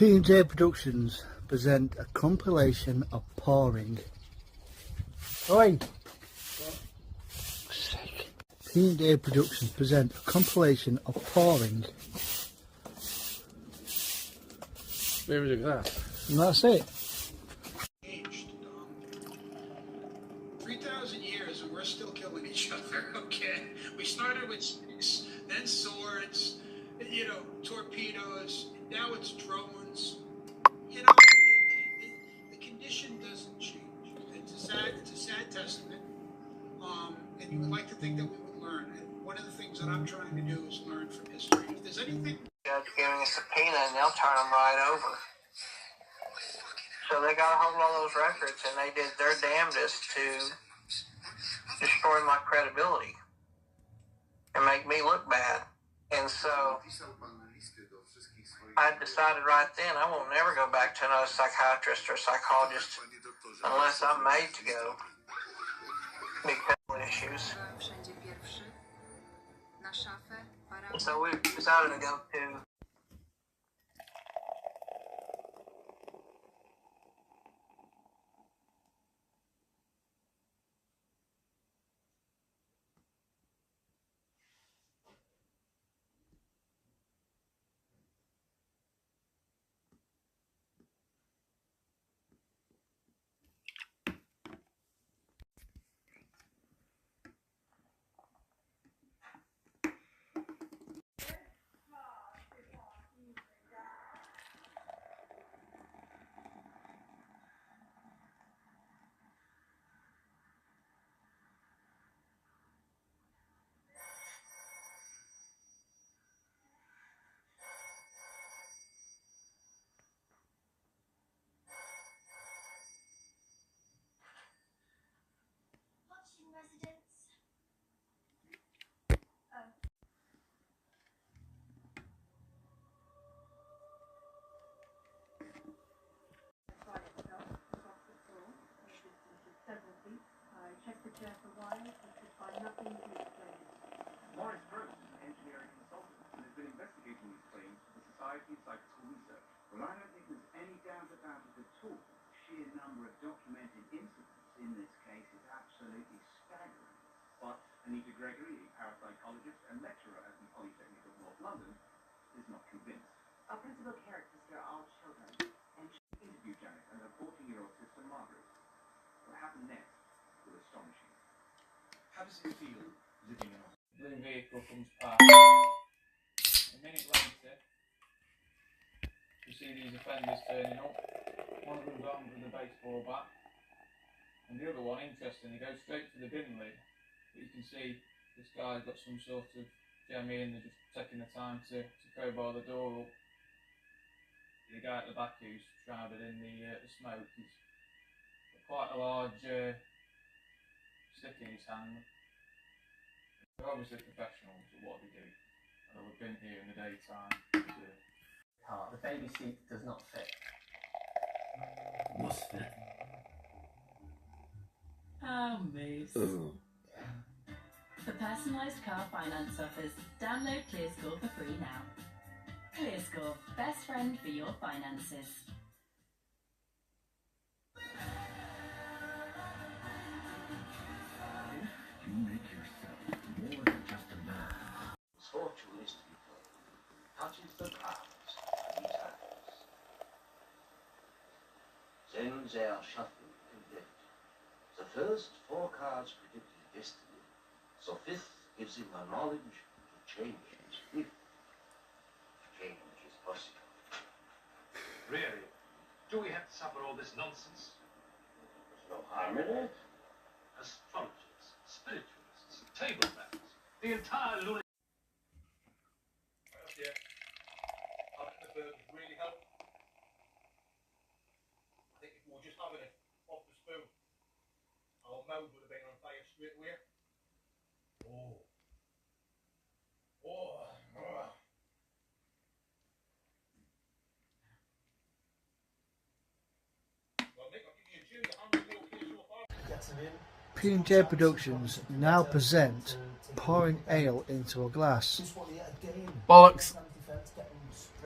P&J Productions present a compilation of pouring. Oi! P&J Productions present a compilation of pouring. Where is it that? And that's it. 3,000 years and we're still killing each other, okay? We started with space, then swords, torpedoes, now it's drones. The condition doesn't change. It's a sad testament. And you would like to think that we would learn. And one of the things that I'm trying to do is learn from history. If there's anything... Judge giving a subpoena and they'll turn them right over. So they got a hold of all those records and they did their damnedest to destroy my credibility and make me look bad. And so I decided right then I won't never go back to another psychiatrist or psychologist unless I'm made to go. Because of issues. And so we decided to go to Morris Bruce, engineering consultant, has been investigating these claims for the Society of Psychical Research. Well, I don't think there's any doubt about it at all. The sheer number of documented incidents in this case is absolutely staggering. But Anita Gregory, a parapsychologist and lecturer at the Polytechnic of North London, is not convinced. Our principal characters here are all children, and Interview Janet and her 14-year-old sister Margaret. What happened next was astonishing. How does it feel living in a Blue vehicle comes past. A minute later, you see these offenders turning up. One of them's armed with a baseball bat, and the other one, interestingly, goes straight to the bin lid. But you can see this guy's got some sort of jemmy and they're just taking the time to crowbar the door up. The guy at the back who's shrouded in the smoke, he's got quite a large stick in his hand. They're obviously professionals at what they do, and they've been here in the daytime. The baby seat does not fit. Must fit. Oh, Moose. Oh. For personalised car finance offers, download ClearScore for free now. ClearScore, best friend for your finances. You make yourself more than just a man. his fortune is to be played. Touches the cards and he turns. Then they are shuffled and dealt. The first 4 cards predict his destiny. So 5th gives him the knowledge to change his 5th. Change is possible. Really? Do we have to suffer all this nonsense? There's no harm in it. Astrologers, spiritualists, table manners, the entire lunatic. Yeah. I think the bird would really help. I think if we were just having it off the spoon, our mouth would have been on fire straight away. Oh. Well, Nick, I'll give you a tune. The hand's okay so far. P&J Productions now present pouring ale into a glass. Bollocks!